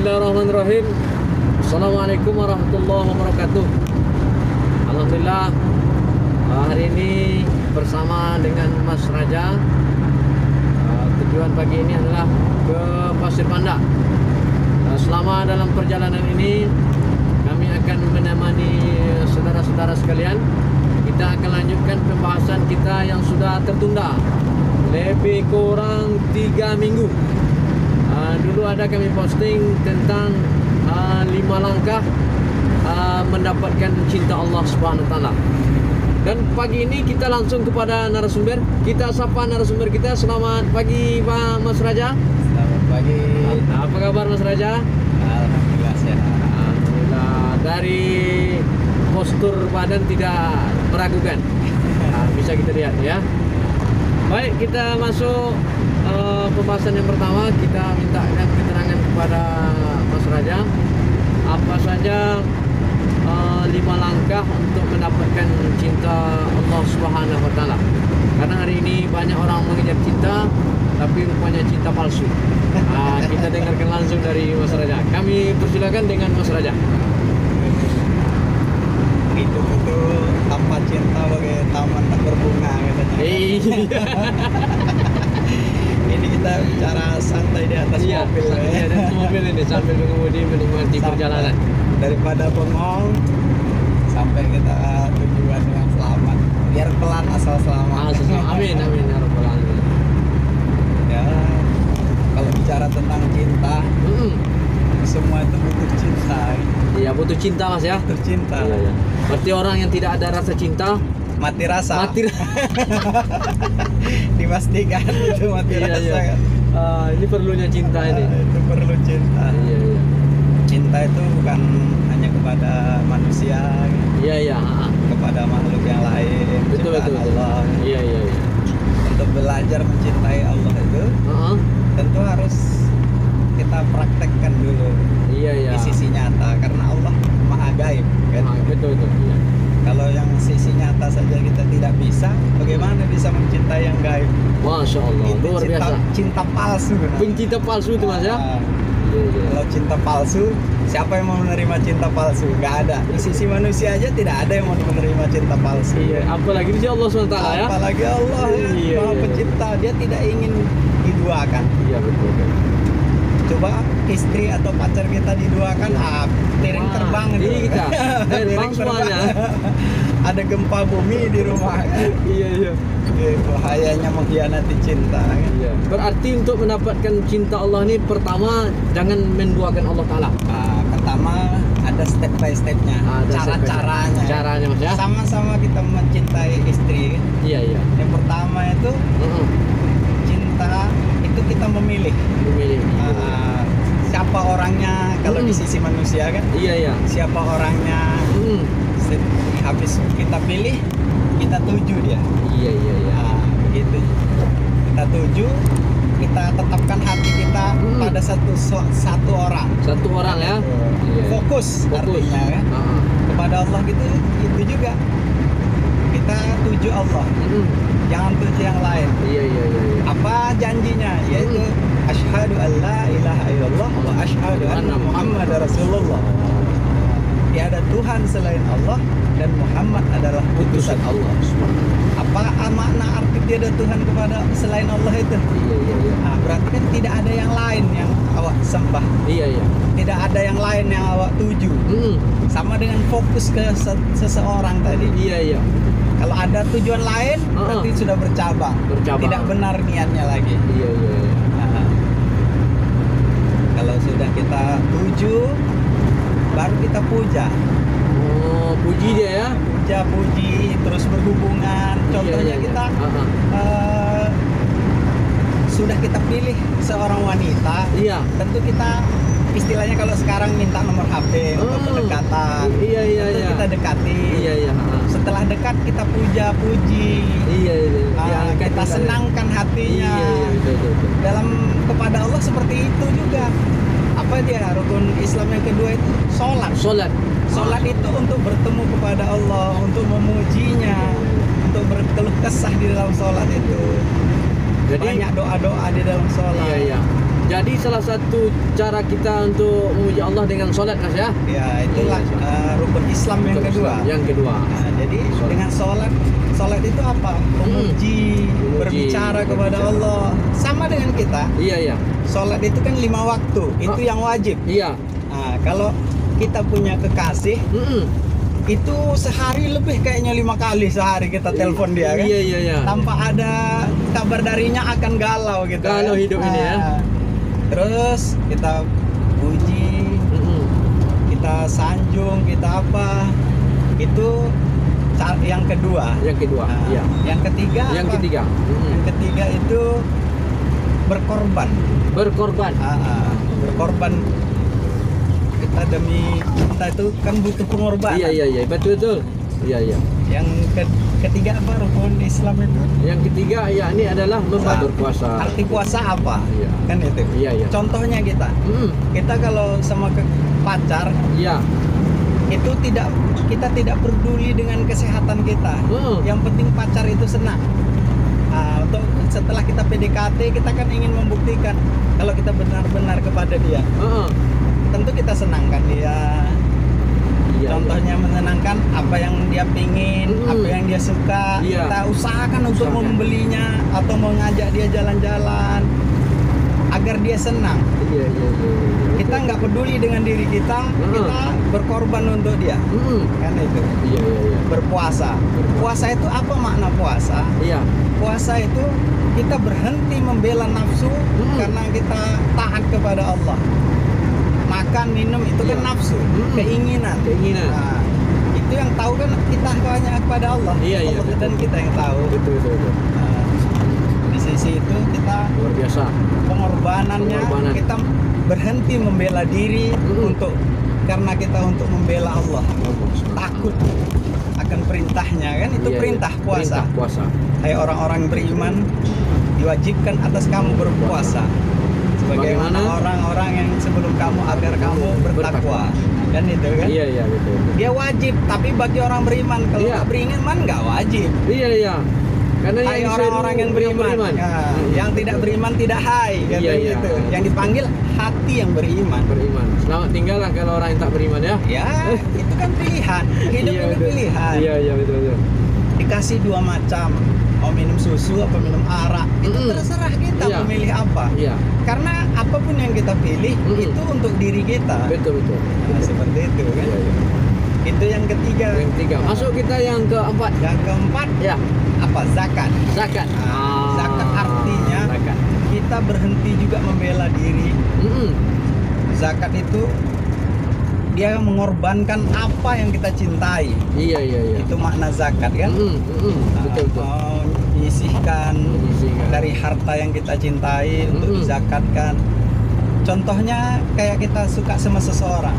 Bismillahirrahmanirrahim. Assalamualaikum warahmatullahi wabarakatuh. Alhamdulillah, hari ini bersama dengan Mas Raja. Tujuan pagi ini adalah ke Pasir Panda. Selama dalam perjalanan ini kami akan menemani saudara-saudara sekalian. Kita akan lanjutkan pembahasan kita yang sudah tertunda lebih kurang 3 minggu. Dulu ada kami posting tentang 5 langkah mendapatkan cinta Allah Subhanahu wa taala. Dan pagi ini kita langsung kepada narasumber. Kita sapa narasumber kita. Selamat pagi Pak Mas Raja. Selamat pagi. Apa kabar Mas Raja? Alhamdulillah sehat. Alhamdulillah. Dari postur badan tidak meragukan. Bisa kita lihat ya. Baik, kita masuk pembahasan yang pertama. Kita mintakan keterangan kepada Mas Raja. Apa saja 5 langkah untuk mendapatkan cinta Allah Subhanahu wa taala. Karena hari ini banyak orang mengejar cinta tapi rupanya cinta palsu. Kita dengarkan langsung dari Mas Raja. Kami persilakan dengan Mas Raja. Hidup itu tanpa cinta bagai taman tak berbunga katanya. Ini kita bicara santai di atas mobil ya. Iya, di atas mobil ini sambil mengemudi menikmati perjalanan. Daripada bengong sampai kita tujuan dengan selamat. Biar pelan asal selamat. Amin amin ya rabbal alamin. Ya, kalau bicara tentang cinta, semua itu butuh cinta. Iya, butuh cinta Mas ya. Butuh cinta. Iya. Berarti orang yang tidak ada rasa cinta Mati rasa. mati. Dipastikan itu mati rasa Iya. kan. Ini perlunya cinta ini. Itu perlu cinta. Iya. Cinta itu bukan hanya kepada manusia, Iya. kepada makhluk yang lain. Betul. Ciptaan Allah. Iya. Untuk belajar mencintai Allah itu tentu harus kita praktekkan dulu Iya. di sisi nyata, karena Allah maha gaib kan. Betul. Iya. Kalau yang sisi nyata saja kita tidak bisa, bagaimana bisa mencintai yang gaib? Masya Allah, Itu luar biasa. cinta palsu. Pencinta palsu itu Mas ya. Iya. Kalau cinta palsu, siapa yang mau menerima cinta palsu? Gak ada. Di sisi manusia aja tidak ada yang mau menerima cinta palsu. Iya, apalagi di Allah SWT ya. Apalagi Allah ya, Iya. Maha Pencipta, dia tidak ingin diduakan. Iya betul. Coba istri atau pacar kita diduakan, piring terbang itu. Ini kita terbang Piring semuanya. Ada gempa bumi di rumah. Iya. Bahayanya mengkhianati cinta. Iya. Berarti untuk mendapatkan cinta Allah ini pertama jangan menduakan Allah Taala. Pertama ada step by stepnya, cara-caranya. Caranya Mas ya. Sama-sama kita mencintai istri. Iya. Yang pertama itu cinta itu kita memilih. Siapa orangnya kalau di sisi manusia kan? Iya. Siapa orangnya? Habis kita pilih, kita tuju dia. Iya. Begitu. Kita tuju, kita tetapkan hati kita pada satu orang. Satu orang ya. Iya. Fokus artinya kan. Kepada Allah gitu itu juga. Kita tuju Allah. Jangan tuju yang lain. Iya. Apa janjinya? Yaitu asyhadu an la ilaha illallah wa asyhadu anna Muhammadar Rasulullah. Tiada Tuhan selain Allah dan Muhammad adalah utusan Allah. Apa makna arti tiada Tuhan kepada selain Allah itu? Iya. Berarti kan tidak ada yang lain yang awak sembah. Iya. Tidak ada yang lain yang awak tuju. Sama dengan fokus ke seseorang tadi. Iya. Kalau ada tujuan lain, berarti sudah bercabang. Tidak benar niatnya lagi. Iya. Kalau sudah kita tuju, baru kita puja. Puji dia ya. Puji, terus berhubungan. Contohnya kita sudah kita pilih seorang wanita. Iya. Tentu kita istilahnya kalau sekarang minta nomor HP untuk pendekatan. Iya. Tentu kita dekati. Iya. Setelah dekat kita puji. Iya. Kita senangkan hatinya. Iya. Betul. Dalam kepada Allah seperti itu juga. Apa dia rukun Islam yang kedua itu? Sholat itu untuk bertemu kepada Allah, untuk memujinya, untuk berkeluh kesah di dalam sholat itu. Jadi banyak doa-doa di dalam sholat. Iya. Jadi salah satu cara kita untuk memuji Allah dengan sholat, Mas ya. Ya, itulah rukun Islam yang Rukun kedua. Islam yang kedua. Nah, jadi Sholat. dengan sholat itu apa? Memuji, berbicara kepada berbicara. Allah. Sama dengan kita. Iya, iya. Sholat itu kan 5 waktu, itu Ah. yang wajib. Iya. Nah, kalau kita punya kekasih, Mm-mm. itu sehari lebih kayaknya 5 kali sehari kita telepon dia kan. Iya, iya, iya. Tanpa ada kabar darinya akan galau gitu. Galau kan. hidup ini ya. Terus kita puji, Mm-mm. kita sanjung, kita apa? Itu yang kedua. Yang kedua. Nah, Iya. Yang ketiga Yang apa? ketiga. Mm-mm. Yang ketiga itu berkorban. Berkorban. Berkorban kita demi kita itu kan butuh pengorbanan. Iya, iya, iya. Betul, betul. Iya, iya. Yang ketiga apa rukun Islam itu? Yang ketiga ya ini adalah berpuasa. Arti puasa apa? Iya. Kan itu. Iya, iya. Contohnya kita kalau sama pacar Iya. itu kita tidak peduli dengan kesehatan kita. Yang penting pacar itu senang. Nah, untuk setelah kita PDKT kita kan ingin membuktikan kalau kita benar-benar kepada dia. Tentu kita senangkan dia. Iya, Contohnya menyenangkan apa yang dia pingin, apa yang dia suka. Iya. Kita usahakan untuk Usahakan. membelinya atau mengajak dia jalan-jalan agar dia senang. Iya, iya, iya. Kita nggak peduli dengan diri kita, kita berkorban untuk dia. Kan itu. Iya, iya, iya. Berpuasa. Puasa itu apa makna puasa? Iya. Puasa itu kita berhenti membela nafsu karena kita taat kepada Allah. Makan, minum itu kan Iya. nafsu, keinginan. Keinginan. Nah, itu yang tahu kan kita hanya kepada Allah. Iya, iya, Allah betul. dan kita yang tahu. Betul, betul, betul. Nah, di sisi itu kita Luar biasa. pengorbanannya Pengorbanan. kita berhenti membela diri karena kita untuk membela Allah. Takut akan perintahnya kan itu Iya, iya. perintah puasa. Perintah puasa. Hai orang-orang beriman, diwajibkan atas kamu berpuasa. Sebagaimana Bagaimana? orang-orang yang sebelum kamu agar kamu bertakwa. Kan itu kan? Iya, iya, betul. Dia wajib, tapi bagi orang beriman kalau Iya. nggak beriman nggak wajib. Iya, iya. Karena Hai yang orang-orang yang beriman. Nah, yang tidak beriman tidak hai, kata Iya, iya. gitu. Yang dipanggil hati yang beriman. beriman. Selamat tinggal lah kalau orang yang tak beriman ya. Ya, itu kan pilihan. Hidup Iya, itu betul. pilihan. Iya, iya, betul, betul. Dikasih 2 macam. Mau minum susu apa minum arak. Itu terserah kita Iya. memilih apa. Iya, Karena apapun yang kita pilih itu untuk diri kita. betul, betul. Nah, seperti itu kan. Iya, iya. Itu yang ketiga. Yang ketiga. Masuk kita yang keempat. Yang keempat Ya, apa? Zakat. zakat. Zakat artinya zakat. kita berhenti juga membela diri. Zakat itu dia mengorbankan apa yang kita cintai. Iya, iya, iya. Itu makna zakat kan. Nah, Betul, betul. mau menyisihkan Menyisihkan. dari harta yang kita cintai untuk dizakatkan. Contohnya kayak kita suka sama seseorang.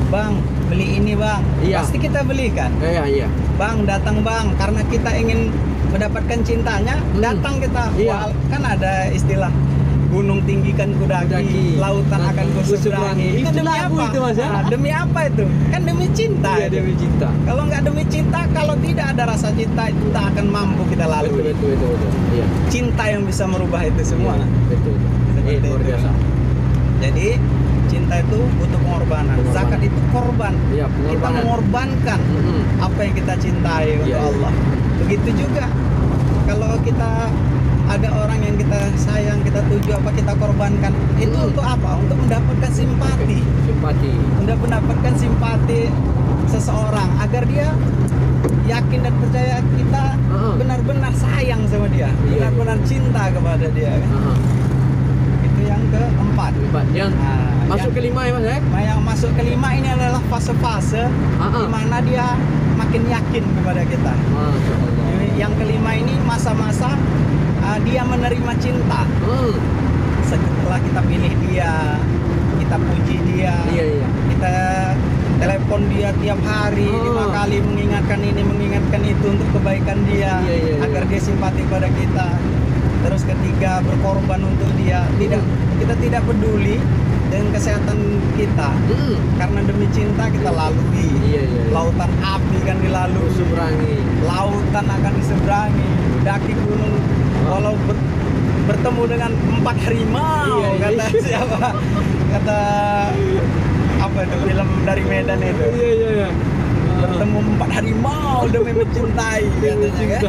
Bang, beli ini bang. Iya. Pasti kita belikan. Iya, iya. Bang, datang bang. Karena kita ingin mendapatkan cintanya, datang kita. Iya. Wah, kan ada istilah gunung tinggikan kudaki, Kudaki. lautan akan kuseberangi. Itu Itu demi lagu apa? itu, Mas, ya? Nah, demi apa itu? Kan demi cinta. Iya, itu. demi cinta. Kalau nggak demi cinta, kalau tidak ada rasa cinta, itu tak akan mampu kita Betul, lalui. betul, betul, betul. Iya. Cinta yang bisa merubah itu semua. Iya, betul. Seperti Luar itu. biasa. Jadi cinta itu butuh pengorbanan. Pengorbanan. Zakat itu korban. Iya, Kita pengorbanan. mengorbankan apa yang kita cintai untuk Iya, iya. Allah. Begitu juga kalau kita ada orang yang kita sayang, kita tuju apa kita korbankan, itu untuk apa? Untuk mendapatkan simpati. Simpati. Untuk mendapatkan simpati seseorang agar dia yakin dan percaya kita benar-benar sayang sama dia, Iya. benar-benar cinta kepada dia. Itu yang keempat. Empat. Yang Nah, masuk yang- kelima ya, Mas ya? Yang masuk kelima ini adalah fase-fase di mana dia makin yakin kepada kita. Masya Allah. Yang kelima ini masa-masa dia menerima cinta. Setelah kita pilih dia, kita puji dia, Iya, iya. kita telepon dia tiap hari 5 kali mengingatkan ini, mengingatkan itu untuk kebaikan dia, Iya, iya, iya. agar dia simpati pada kita. Terus ketiga, berkorban untuk dia. Kita tidak peduli dengan kesehatan kita, karena demi cinta kita lalui. Iya, iya, iya. Lautan api kan dilalui, Seberangi. lautan akan diseberangi, daki gunung walau bertemu dengan 4 harimau, Iya, iya. kata siapa? Kata apa itu film dari Medan itu? Iya iya iya. Bertemu 4 harimau demi mencintai, katanya kan?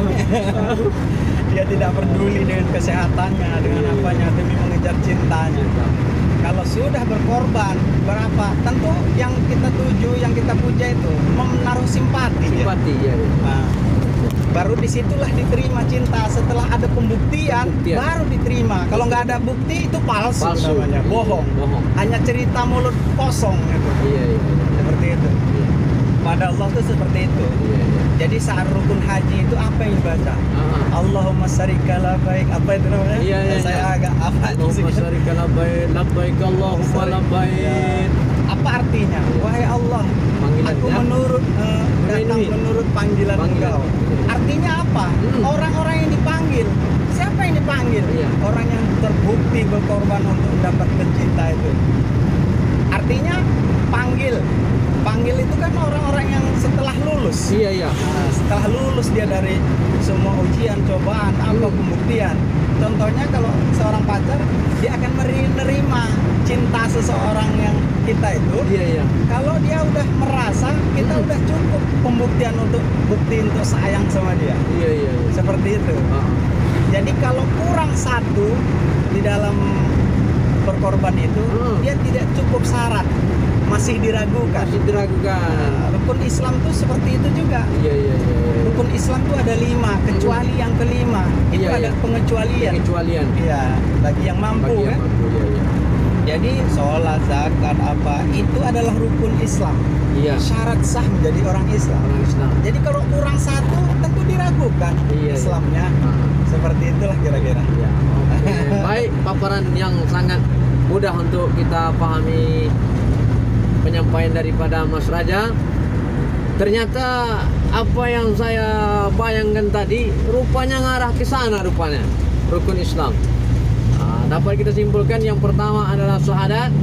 Dia tidak peduli dengan kesehatannya, dengan Iya, iya. apanya demi mengejar cintanya. Kalau sudah berkorban berapa, tentu yang kita tuju, yang kita puja itu menaruh simpati. Ya. Simpati ya. Nah, baru disitulah diterima cinta. Setelah ada pembuktian, Pembuktian. baru diterima. Kalau nggak ada bukti itu palsu, Palsu. namanya, bohong. Bohong. Hanya cerita mulut kosong gitu. Iya iya. Seperti itu. Iya Pada Allah tuh seperti itu. iya. Iya. Jadi saat rukun haji itu apa yang dibaca? Ah. Allahumma syarika labbaik, apa itu namanya? Iya, iya, Saya iya. agak apa itu sih? Allahumma syarika labbaik labbaik Allahumma labbaik. Apa artinya? Iya. Wahai Allah, Panggilan, aku ya. menurut datang Memenuhi. menurut panggilan Panggilan. Engkau. Artinya apa? Orang-orang yang dipanggil. Siapa yang dipanggil? Iya. Orang yang terbukti berkorban untuk mendapatkan cinta itu. Artinya panggil. Panggil itu kan orang-orang yang setelah lulus. Iya iya. Nah, setelah lulus dia dari semua ujian, cobaan, apa pembuktian. Contohnya kalau seorang pacar, dia akan menerima cinta seseorang yang kita itu. Iya iya. Kalau dia udah merasa kita udah cukup pembuktian untuk bukti untuk sayang sama dia. Iya iya. Seperti itu. Ah. Jadi kalau kurang satu di dalam berkorban itu, dia tidak cukup syarat, masih diragukan. Masih diragukan. Nah, rukun Islam tuh seperti itu juga. Iya iya iya. Rukun Islam tuh ada 5, kecuali yang kelima. Itu Iya, ada iya. pengecualian. Kecualian. Iya, bagi yang mampu Bagi kan. yang mampu, iya iya. Jadi sholat, zakat, apa itu adalah rukun Islam. Iya. Syarat sah menjadi orang Islam. Orang Islam. Jadi kalau kurang satu, tentu diragukan Iya, iya. Islamnya. Ah. Seperti itulah kira-kira. Ya, oke. Baik, paparan yang sangat mudah untuk kita pahami penyampaian daripada Mas Raja. Ternyata apa yang saya bayangkan tadi rupanya ngarah ke sana rupanya. Rukun Islam. Dapat kita simpulkan yang pertama adalah syahadat,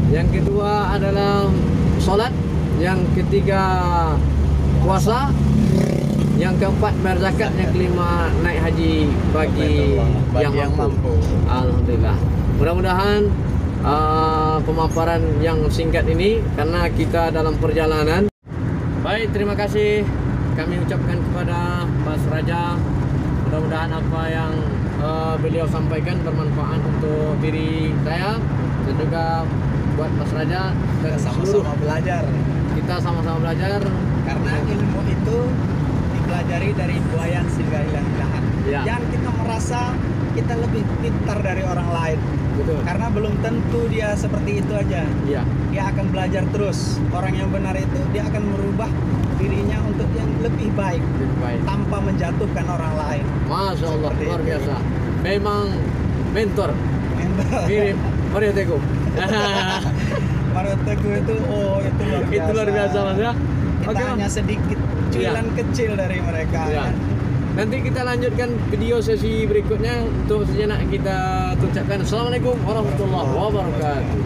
yang kedua adalah sholat, yang ketiga puasa, yang keempat bayar zakat, yang kelima naik haji bagi yang mampu. Alhamdulillah. Mudah-mudahan pemaparan yang singkat ini karena kita dalam perjalanan. Baik, terima kasih kami ucapkan kepada Mas Raja. Mudah-mudahan apa yang beliau sampaikan bermanfaat untuk diri saya dan juga buat Mas Raja dan Kita seluruh sama-sama belajar. kita sama-sama belajar. Karena ilmu itu dipelajari dari buayan sehingga hilang-hilangan. Ya. Jangan kita merasa kita lebih pintar dari orang lain. Betul. Karena belum tentu dia seperti itu aja. Iya. Dia akan belajar terus. Orang yang benar itu dia akan merubah dirinya untuk yang lebih baik Lebih baik. tanpa menjatuhkan orang lain. Masya Allah, Seperti luar itu. biasa. Memang mentor. Mirip Mario Teguh. Mario Teguh itu itu luar biasa. Itu luar biasa Mas ya. Kita Oke, hanya Mas. sedikit cuilan kecil dari mereka. Ya. Kan? Nanti kita lanjutkan video sesi berikutnya. Untuk sejenak kita ucapkan Assalamualaikum warahmatullahi wabarakatuh.